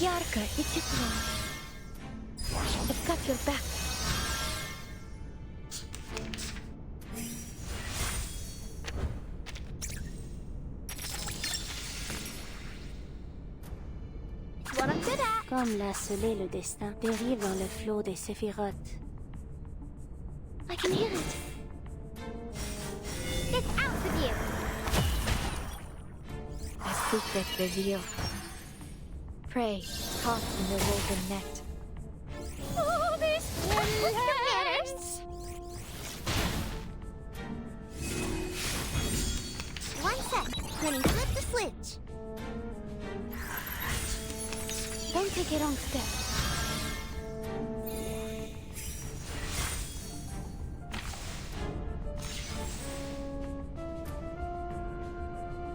ярко и тепло. I've got your back. What I'm good at. Comme l'a scellé le destin, dérive dans le flot des séphirotes. I can hear it. Get out of you. A secret reveal. Prey caught in the woven net. Oh, this hurts. One sec. Let me flip the switch. Don't take a wrong step.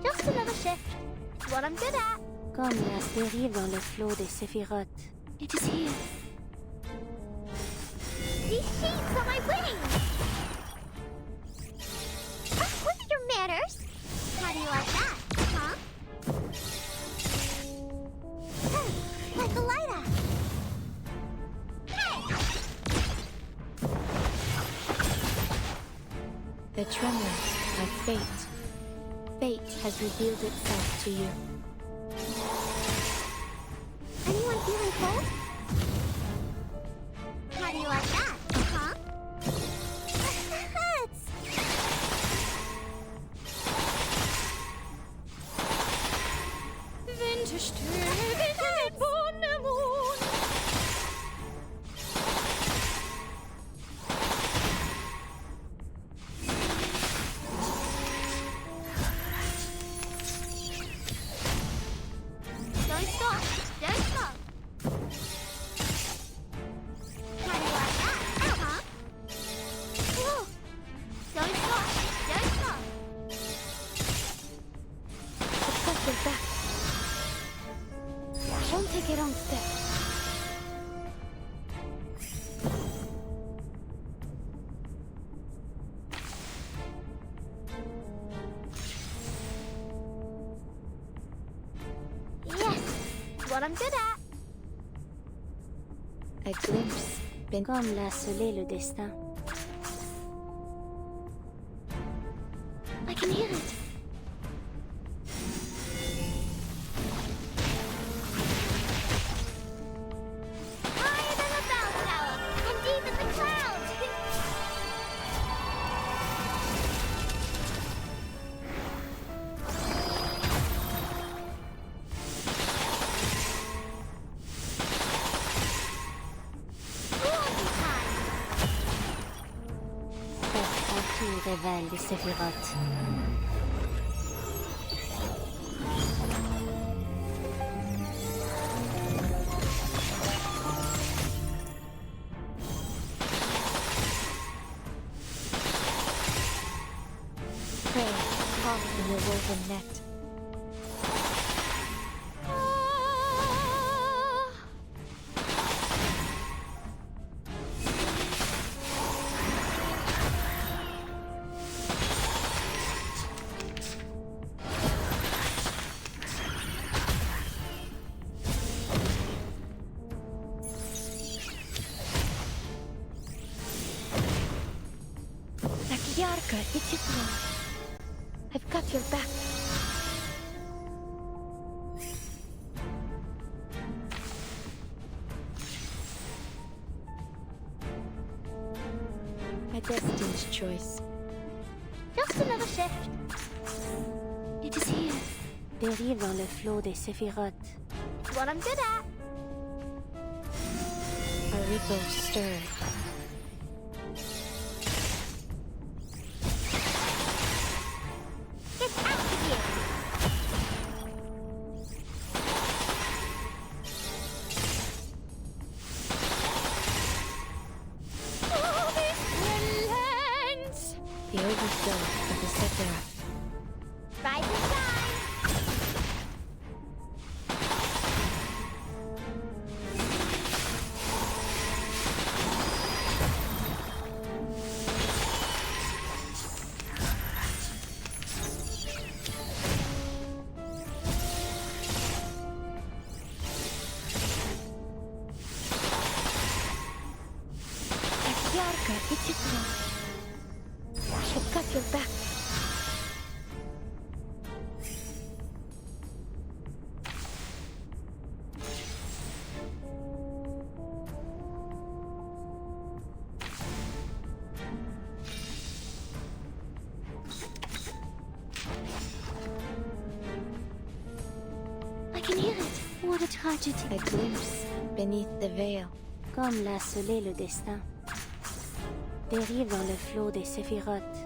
Just another shift. It's what I'm good at. Comme la dérive dans le flot des séphirotes. It is here. These sheets are my wings. What are your manners? How do you like that, huh? Hey, like a lighter. Hey! The tremors of fate. Fate has revealed itself to you. Anyone feeling cold? How do you like that, huh? Hurts. Don't stop. Don't stop. How do you like that? Huh? Whoa. Don't stop. Don't stop. I've got your back. Don't take a wrong step. Yes. It's what I'm good at. A glimpse. Comme l'a scellé le destin. I can hear it. Higher than the bell tower, and deep in the clouds. Roaring time. Cette partie révèle les séphirotes. Prey caught in the woven net. Так ярко и тепло. I've got your back. A destined choice. Just another shift. It is here. Dérive dans le flot des séphirotes. It's what I'm good at. A ripple stirred. Get out of here. Oh, this relents. The overflow of the Sephiroth. Rise and shine. pour de tragédie. A glimpse beneath the veil. Comme l'a scellé le destin. Dérive dans le flot des séphirotes.